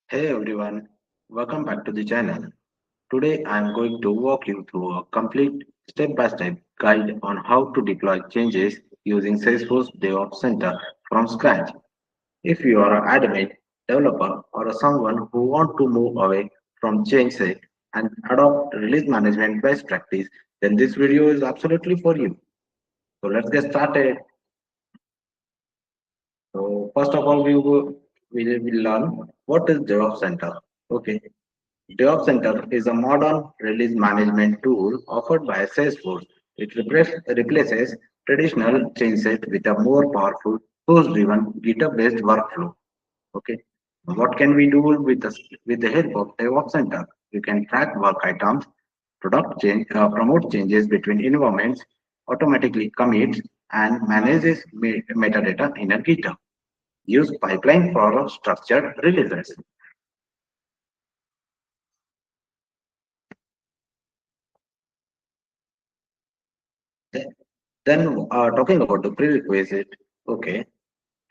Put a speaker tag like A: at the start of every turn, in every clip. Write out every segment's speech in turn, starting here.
A: Hey everyone, welcome back to the channel. Today I am going to walk you through a complete step-by-step guide on how to deploy changes using Salesforce DevOps Center from scratch. If you are an admin, developer, or someone who want to move away from change set and adopt release management best practice, then this video is absolutely for you. So let's get started. So first of all, we will learn what is DevOps Center. Okay. DevOps Center is a modern release management tool offered by Salesforce. It replaces traditional change set with a more powerful source-driven GitHub-based workflow. Okay, what can we do with the help of DevOps Center? You can track work items, promote changes between environments, automatically commit, and manages metadata in a GitHub. Use pipeline for structured releases. Then talking about the prerequisite, okay,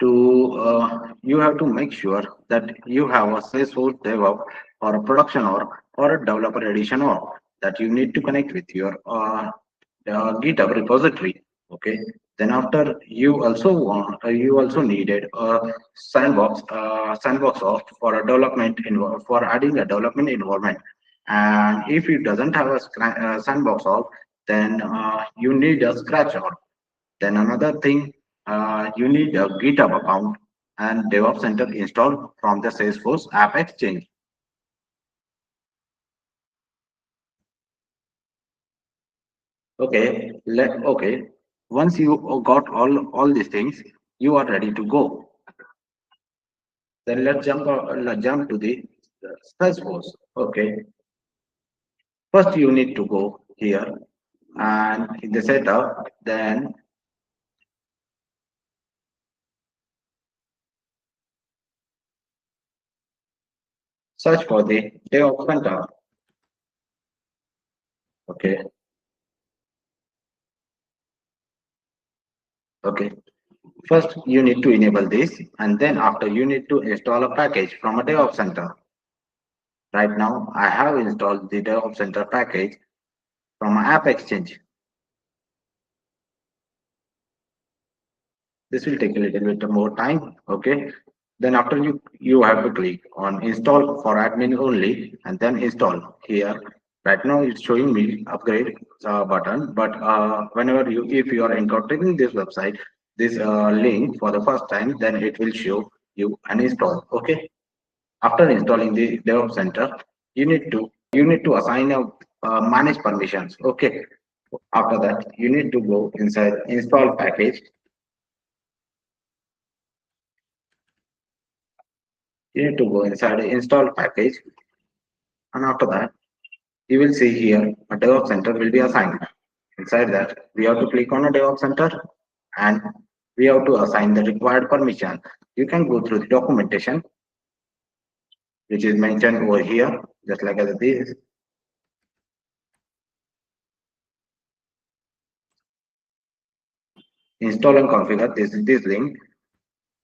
A: you have to make sure that you have a Salesforce DevOps or a production or a developer edition or that you need to connect with your GitHub repository. Okay. Then after you also needed a sandbox of for a for adding a development environment. And if it doesn't have a sandbox of, then you need a scratch or then another thing, you need a GitHub account and DevOps Center installed from the Salesforce App Exchange. Okay. Once you got all these things, you are ready to go. Then let's jump to the Salesforce. Okay. First, you need to go here and in the setup, then search for the DevOps Center. Okay. Okay. First, you need to enable this, and then after you need to install a package from a DevOps Center. Right now, I have installed the DevOps Center package from App Exchange. This will take a little bit more time. Okay. Then after you have to click on install for admin only and then install here. Right now it's showing me upgrade button, but whenever if you are encountering this website, this link for the first time, then it will show you an install. Okay. After installing the DevOps Center, you need to assign a manage permissions. Okay. After that, you need to go inside install package. You need to go inside install package, and after that, you will see here a DevOps Center will be assigned. Inside that, we have to click on a DevOps Center, and we have to assign the required permission. You can go through the documentation, which is mentioned over here, just like as this. Install and configure this link.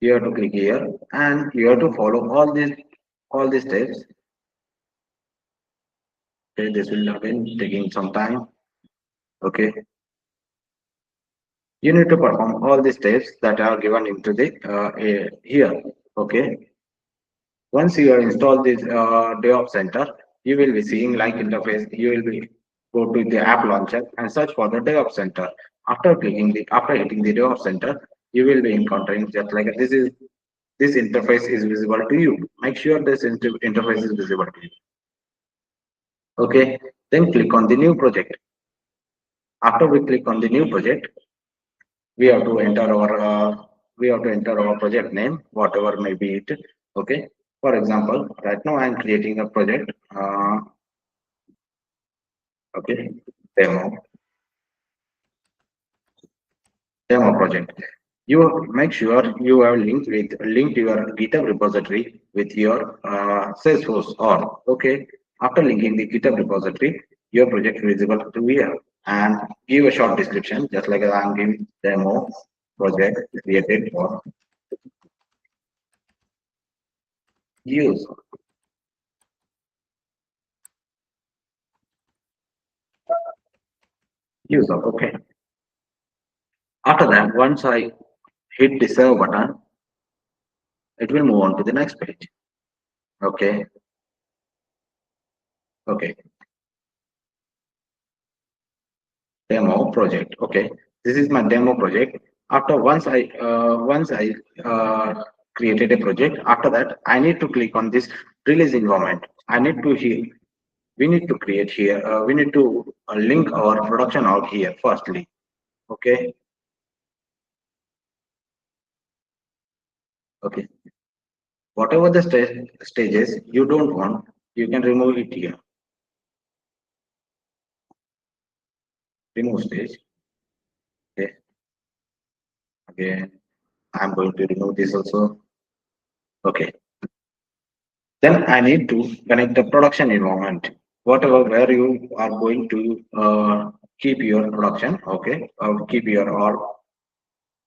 A: You have to click here, and you have to follow all these steps. Okay, this will again taking some time. Okay, you need to perform all the steps that are given into the here. Okay, once you have installed this DevOps Center, you will be seeing like interface. You will be go to the app launcher and search for the DevOps Center. After hitting the DevOps Center, you will be encountering just like this interface is visible to you. Make sure this interface is visible to you. Okay, then click on the new project. After we click on the new project, we have to enter our project name, whatever may be it. Okay, for example, right now I'm creating a project. Okay, demo demo project. You make sure you have linked your GitHub repository with your Salesforce or okay. After linking the GitHub repository, your project is visible to here and give a short description, just like I'm giving demo project created for use. user. Okay. After that, once I hit the save button, it will move on to the next page. Okay. Okay. Demo project. Okay. This is my demo project. After once I created a project, after that I need to click on this release environment. I need to here. We need to create here. We need to link our production out here firstly. Okay. Okay. Whatever the stages you don't want, you can remove it here. Remove stage. Okay. Again, I'm going to remove this also. Okay. Then I need to connect the production environment. Whatever where you are going to keep your production. Okay. Keep your or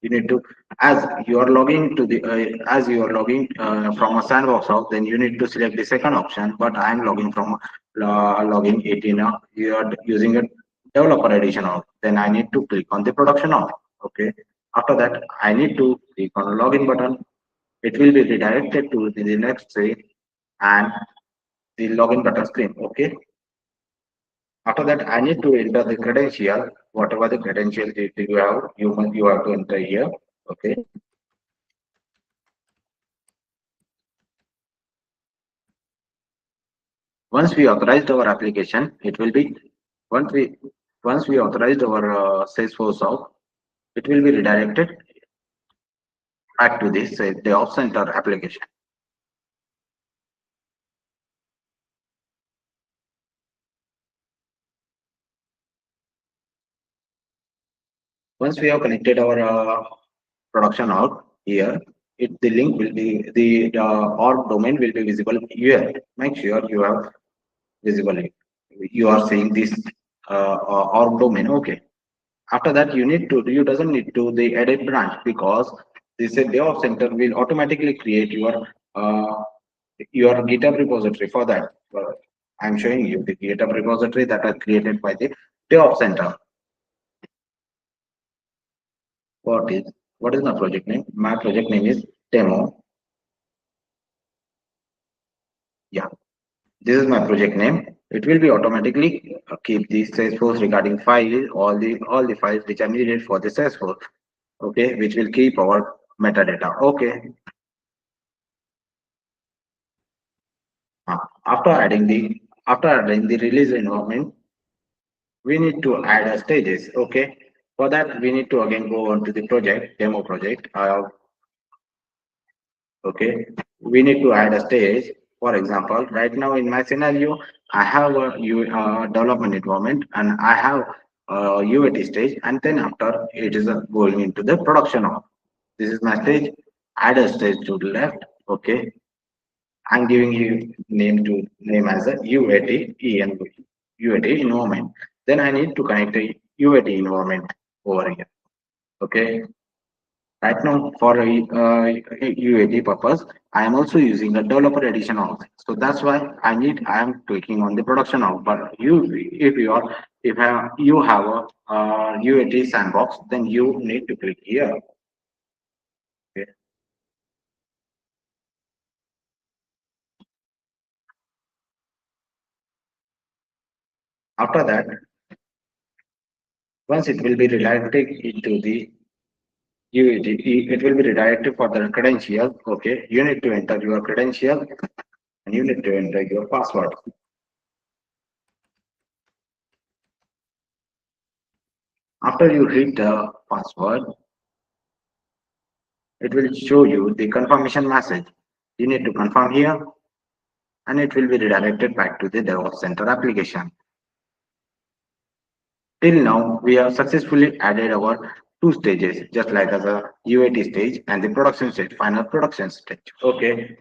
A: you need to as you are logging to the as you are logging from a sandbox out, then you need to select the second option, but I am logging from login 18 you are using a developer edition out, then I need to click on the production out. Okay, after that I need to click on the login button. It will be redirected to the next screen and the login button screen. Okay, after that I need to enter the credential, whatever the credential that you have, you have to enter here. Okay. Once we authorized our application, it will be once we once we authorized our Salesforce out, it will be redirected back to this DevOps Center application. Once we have connected our production out here, the link will be the org domain will be visible here. Make sure you have visible. You are seeing this org domain. Okay. After that, you doesn't need to the edit branch because this DevOps Center will automatically create your GitHub repository for that. I'm showing you the GitHub repository that are created by the DevOps Center. What is what is my project name? My project name is demo. Yeah, this is my project name. It will be automatically keep the Salesforce regarding file, all the files which are needed for the Salesforce. Okay, which will keep our metadata. Okay. Uh, after adding the release environment, we need to add a stages. Okay. For that, we need to again go on to the project, demo project. Okay. We need to add a stage. For example, right now in my scenario, I have a development environment and I have a UAT stage, and then after it is going into the production of. This is my stage. Add a stage to the left. Okay. I'm giving you name as a UAT environment. Then I need to connect a UAT environment over here. Okay. Right now for a UAT purpose, I am also using a developer edition of. So that's why I am clicking on the production of. But you have a UAT sandbox, then you need to click here. Okay. After that, once it will be redirected into the it will be redirected for the credential. Okay, you need to enter your credential and you need to enter your password. After you hit the password, it will show you the confirmation message. You need to confirm here and it will be redirected back to the DevOps Center application. Till now, we have successfully added our two stages, just like as a UAT stage and the production stage, final production stage. Okay.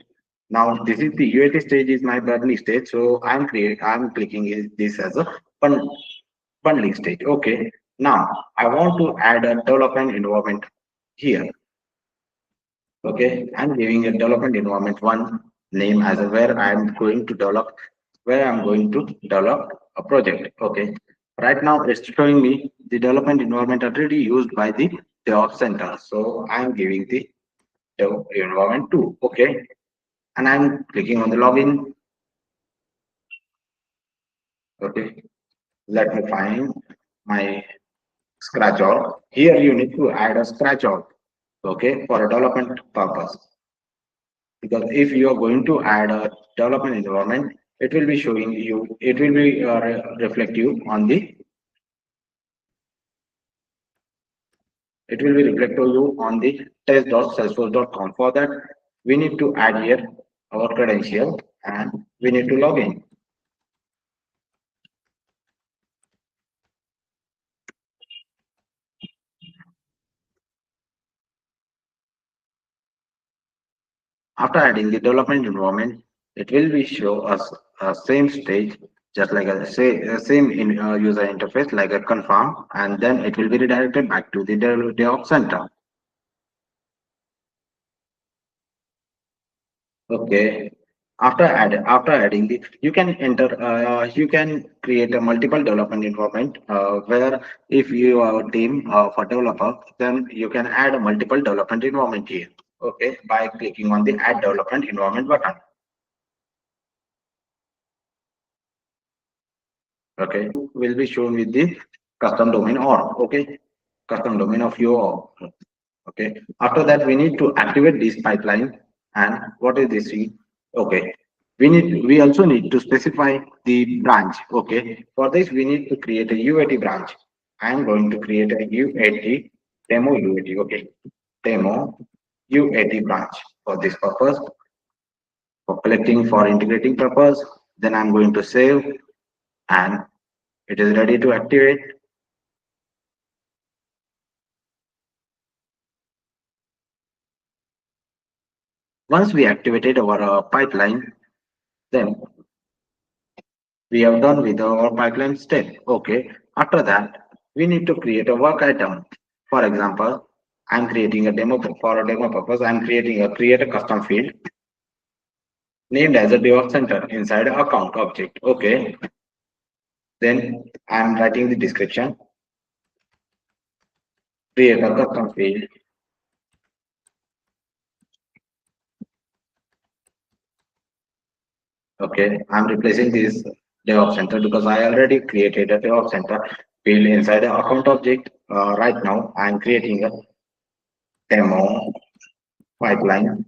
A: Now this is the UAT stage is my bundling stage, so I'm clicking this as a bundling stage. Okay. Now I want to add a development environment here. Okay, I'm giving a development environment one name as a where I'm going to develop a project. Okay. Right now, it's showing me the development environment already used by the DevOps Center. So I'm giving the dev environment 2. Okay. And I'm clicking on the login. Okay. Let me find my scratch out. Here you need to add a scratch out. Okay. For a development purpose. Because if you are going to add a development environment, it will be showing you, it will be reflect you on the, it will be reflect you on the test.salesforce.com. For that, we need to add here our credential and we need to log in. After adding the development environment, it will be show us a same stage, just like same in user interface, like a confirm, and then it will be redirected back to the DevOps Center. Okay. After adding the, you can enter, you can create a multiple development environment where if you are a team for developer, then you can add a multiple development environment here. Okay, by clicking on the add development environment button. Okay, will be shown with the custom domain or okay, custom domain of your. Okay, after that we need to activate this pipeline. And what is this? Okay, we also need to specify the branch. Okay, for this we need to create a UAT branch. I am going to create a UAT demo UAT. Okay, demo UAT branch for this purpose, for collecting, for integrating purpose. Then I'm going to save and it is ready to activate. Once we activated our pipeline, then we have done with our pipeline step. Okay. After that, we need to create a work item. For example, I'm creating a demo for a demo purpose. I'm creating a create a custom field named as a DevOps Center inside account object. Okay. Then I'm writing the description. Create a custom field. Okay. I'm replacing this DevOps Center because I already created a DevOps Center field inside the account object. Right now, I'm creating a demo pipeline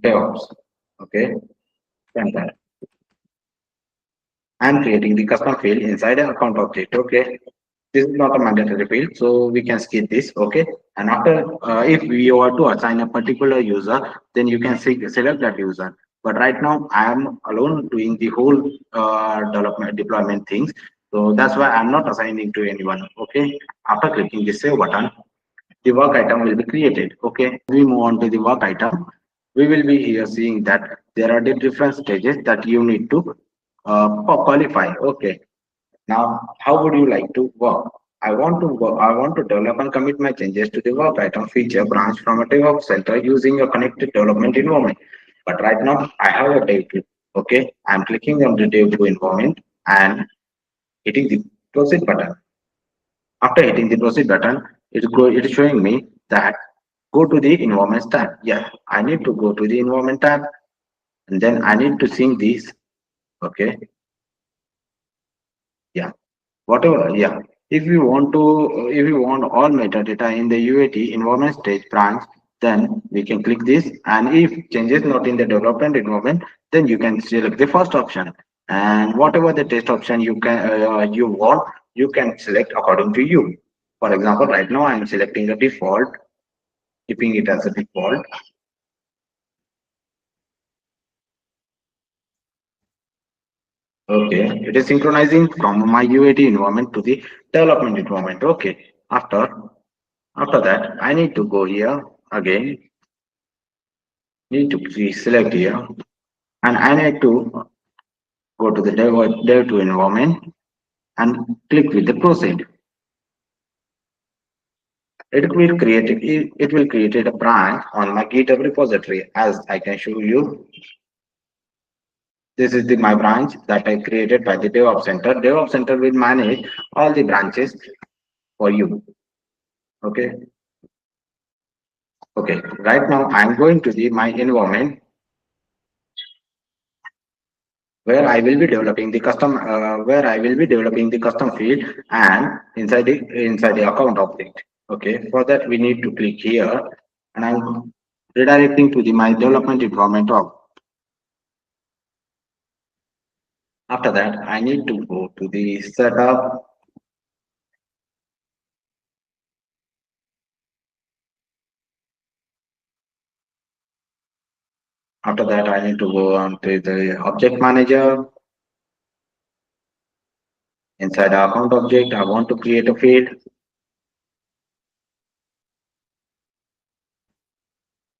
A: DevOps. Okay. Center. I'm creating the custom field inside an account object. Okay. This is not a mandatory field, so we can skip this. Okay. And after, if we were to assign a particular user, then you can select that user. But right now, I am alone doing the whole development deployment things. So that's why I'm not assigning to anyone. Okay. After clicking the save button, the work item will be created. Okay. We move on to the work item. We will be here seeing that there are the different stages that you need to qualify. Okay. Now, how would you like to work? I want to work, I want to develop and commit my changes to the work item feature branch from a DevOps center using a connected development environment. But right now, I have a dev tool. Okay. I'm clicking on the dev tool environment and hitting the proceed button. After hitting the proceed button, it's showing me that go to the environments tab. Yeah, I need to go to the environment tab and then I need to sync these. Okay. Yeah. Whatever. Yeah. If you want all metadata in the UAT environment stage branch, then we can click this. And if changes not in the development environment, then you can select the first option. And whatever the test option you want, you can select according to you. For example, right now I am selecting the default, keeping it as a default. Okay, it is synchronizing from my UAT environment to the development environment. Okay, after that, I need to go here again, need to select here, and I need to go to the dev to environment and click with the proceed. It will create a branch on my GitHub repository as I can show you. This is my branch that I created by the DevOps Center. DevOps Center will manage all the branches for you. Okay. Okay. Right now I'm going to the my environment where I will be developing the custom field and inside the account object. Okay. For that we need to click here and I'm redirecting to the my development environment of. After that, I need to go to the setup. After that, I need to go on to the object manager. Inside the account object, I want to create a field.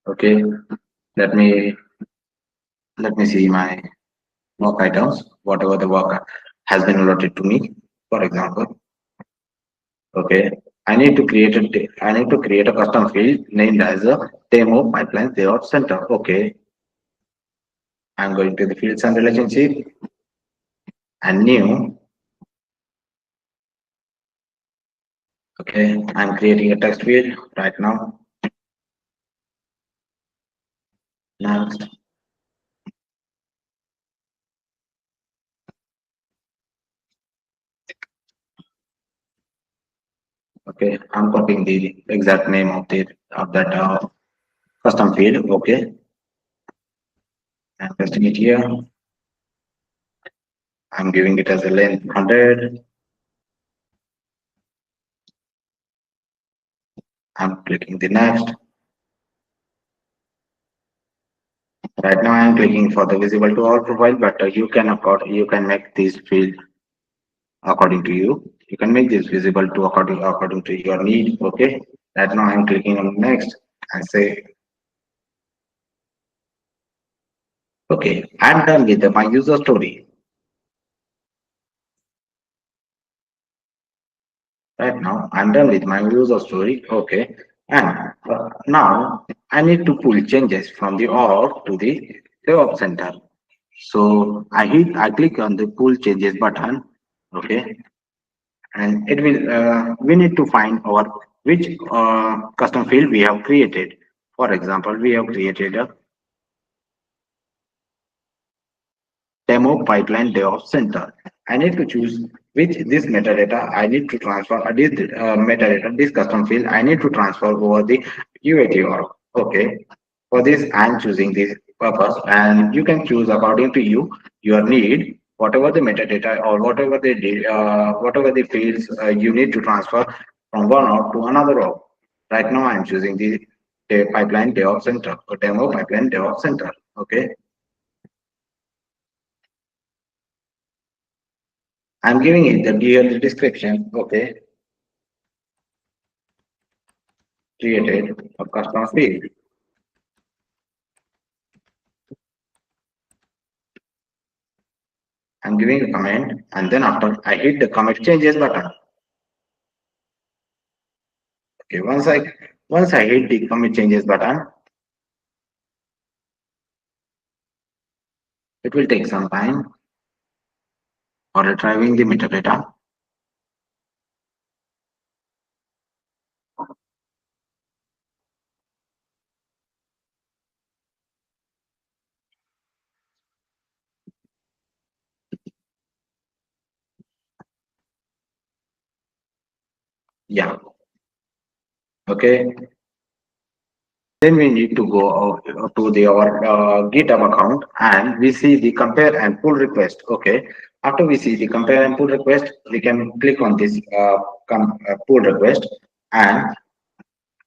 A: Okay, let me see my work items, whatever the work has been allotted to me. For example, okay, I need to create a custom field named as a demo pipeline DevOps Center. Okay, I'm going to the fields and relationship and new. Okay, I'm creating a text field right now. Next. Okay, I'm copying the exact name of that custom field. Okay, I'm pasting it here. I'm giving it as a length 100. I'm clicking the next. Right now, I'm clicking for the visible to all profile, but you can make this field according to you. You can make this visible to according to your need. Okay. Right now, I'm clicking on next and say, okay, I'm done with my user story. Right now, I'm done with my user story. Okay. And now I need to pull changes from the org to the DevOps Center. So I click on the pull changes button. Okay. And it will, we need to find our which custom field we have created. For example, we have created a demo pipeline DevOps Center. I need to choose which this metadata I need to transfer, this metadata, this custom field I need to transfer over the UAT org. Okay. For this, I'm choosing this purpose, and you can choose according to your need, whatever the metadata or whatever the fields you need to transfer from one org to another org. Right now, I'm choosing the pipeline DevOps Center, or demo pipeline DevOps Center. Okay. I'm giving it the clear description. Okay, created a custom field. I'm giving a comment, and then after I hit the commit changes button. Okay, once I hit the commit changes button, it will take some time for retrieving the metadata. Yeah. Okay. Then we need to go to our GitHub account and we see the compare and pull request. Okay. After we see the compare and pull request, we can click on this pull request, and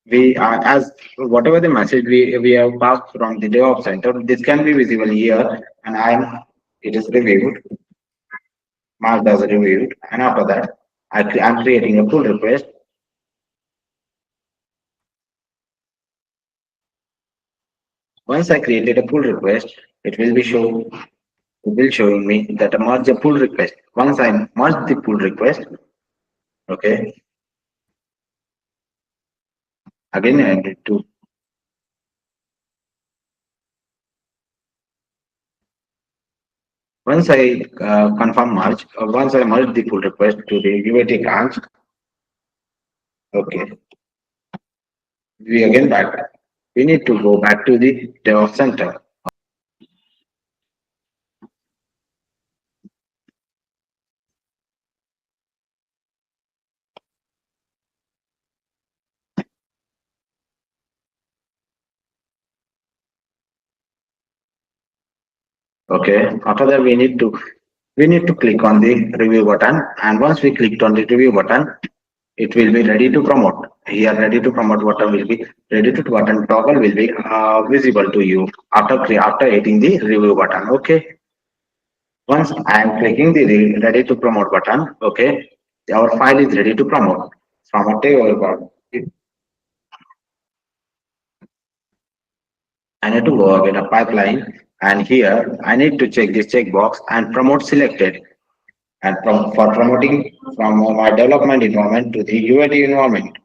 A: we are as whatever the message we have passed from the DevOps Center, this can be visible here, and it is reviewed, marked as reviewed, and after that, I'm creating a pull request. Once I created a pull request, it will be showing me that I merge a pull request. Once I merge the pull request, okay, again I need to Once I confirm merge, once I merge the pull request to the UAT branch, okay, we again back. We need to go back to the DevOps Center. Okay, after that we need to click on the review button, and once we clicked on the review button, it will be ready to promote. Here, ready to promote button will be ready to button toggle will be visible to you after hitting the review button. Okay, once I am clicking the ready to promote button, okay, our file is ready to promote from a table. I need to go again a pipeline, and here I need to check this checkbox and promote selected. And for promoting from my development environment to the UAT environment.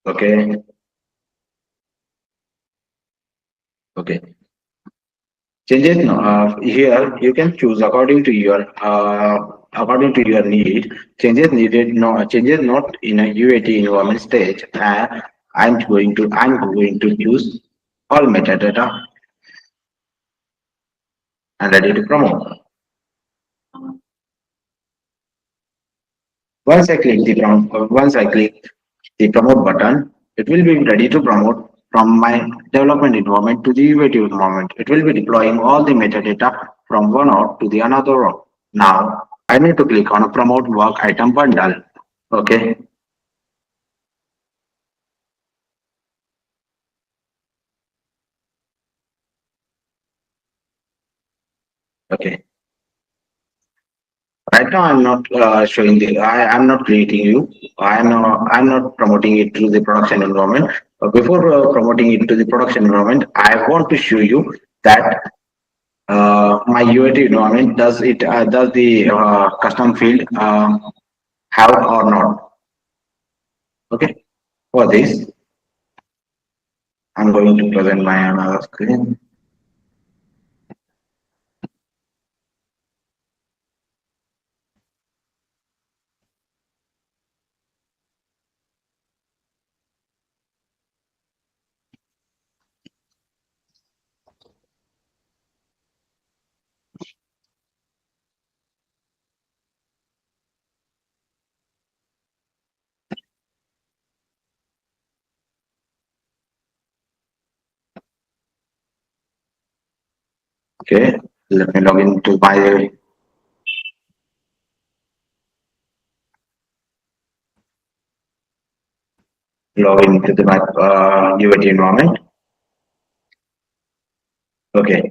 A: Okay, okay. Changes now. Here you can choose according to your need. Changes needed no changes not in a UAT environment stage. I'm going to use all metadata and ready to promote. Once I click the promote button, it will be ready to promote from my development environment to the UAT environment. It will be deploying all the metadata from one node to the another node. Now I need to click on a promote work item bundle. Okay, okay. Right now I'm not showing the. I'm not creating you. I'm not promoting it to the production environment. Before promoting it to the production environment, I want to show you that my UAT environment does the custom field have or not. Okay. For this, I'm going to present my another screen. Okay. Let me log into my my UAT environment. Okay.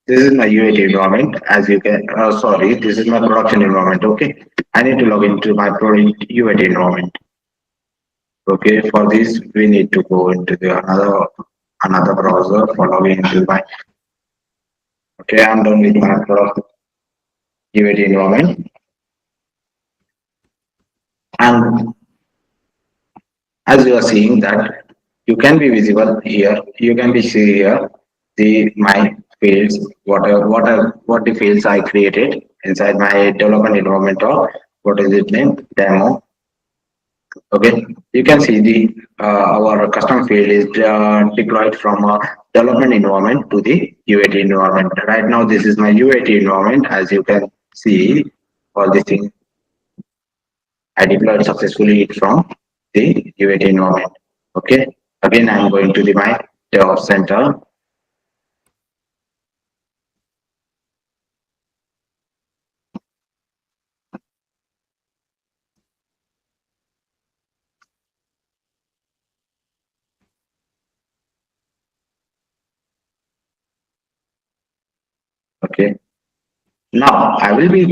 A: This is my UAT environment. As you can, sorry, this is my production environment. Okay. I need to log into my UAT environment. Okay. For this, we need to go into the another browser for logging into my. Okay. I'm done with my UAT environment. And as you are seeing that you can be visible here, you can be see here the my fields, what the fields I created inside my development environment, or what is it name demo. Okay, you can see the our custom field is deployed from a development environment to the UAT environment. Right now, this is my UAT environment. As you can see, all these things I deployed successfully from the UAT environment. Okay. Again, I'm going to the my DevOps Center. Okay. Now I will be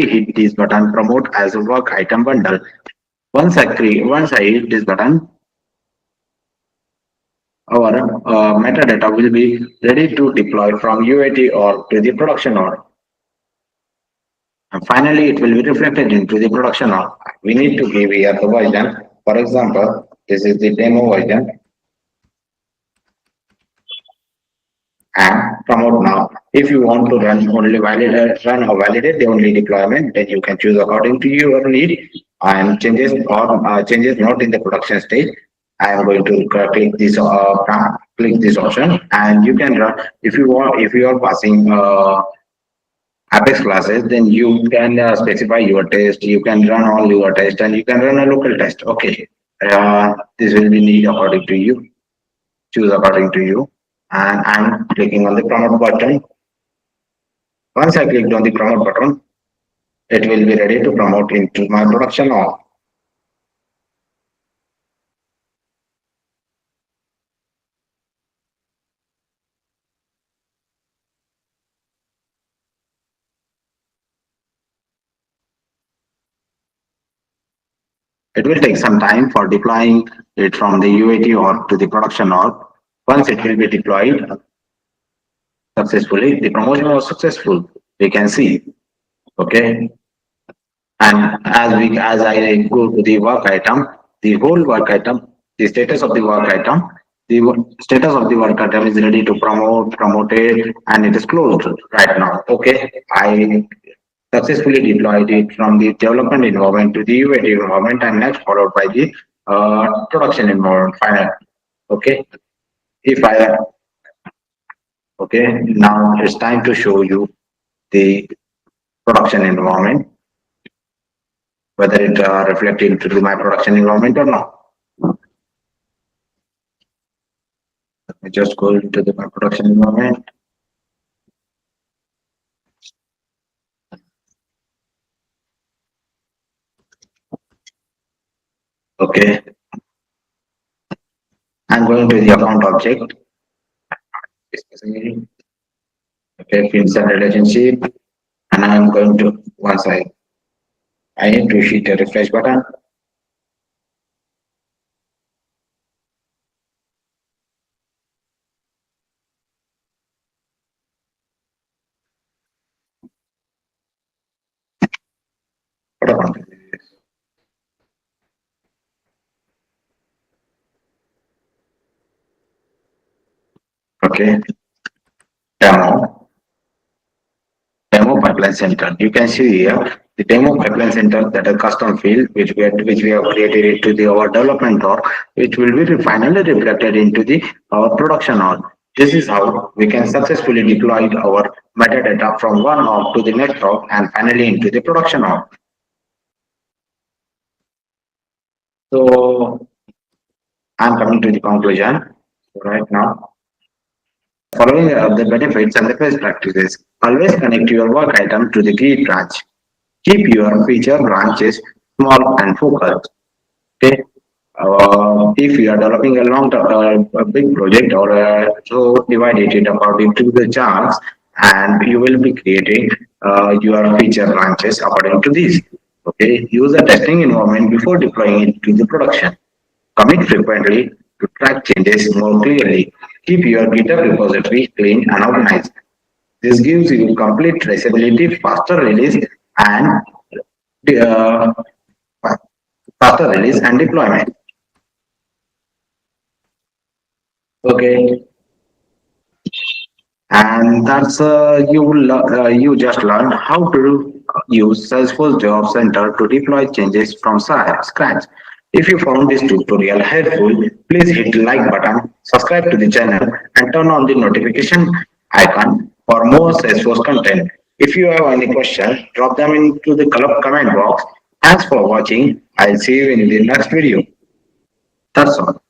A: hit this button promote as a work item bundle. Once I hit this button, our metadata will be ready to deploy from UAT or to the production node. And finally, it will be reflected into the production node. We need to give here the version. For example, This is the demo version and promote now. If you want to run or validate the only deployment, then you can choose according to your need and changes not in the production stage. I am going to click this option, and you can run if you are passing Apex classes, then you can specify your test. You can run all your test, and you can run a local test. Okay, this will be need according to you. Choose according to you, and I'm clicking on the promote button. Once I clicked on the promote button, it will be ready to promote into my production org. It will take some time for deploying it from the UAT org to the production org. Once it will be deployed successfully, the promotion was successful. We can see. Okay. And as I go to the work item, the whole work item, the status of the work item, the status of the work item is ready to promoted, and it is closed right now. Okay, I successfully deployed it from the development environment to the UAT environment, and next followed by the production environment. Final. Okay, if I okay, now it's time to show you the production environment, whether it reflected into my production environment or not. Let me just go into the my production environment. Okay, I'm going to the account object. Okay, fields and relationship, and I'm going to once I need to hit the refresh button. What account is this? Okay, demo pipeline center. You can see here the demo pipeline center, that a custom field which we have created it to the our development org, which will be finally reflected into the our production org. This is how we can successfully deploy our metadata from one org to the next org and finally into the production org. So I'm coming to the conclusion right now. Following the benefits and the best practices, always connect your work item to the key branch. Keep your feature branches small and focused. Okay. If you are developing a a big project, or so divide it according to the chunks, and you will be creating your feature branches according to this. Okay. Use a testing environment before deploying it to the production. Commit frequently to track changes more clearly. Keep your GitHub repository clean and organized. This gives you complete traceability, and uh, faster release and deployment. Okay, and that's you just learned how to use Salesforce DevOps Center to deploy changes from scratch. If you found this tutorial helpful, please hit the like button, subscribe to the channel, and turn on the notification icon for more Salesforce content. If you have any questions, drop them into the comment box. Thanks for watching. I'll see you in the next video. That's all.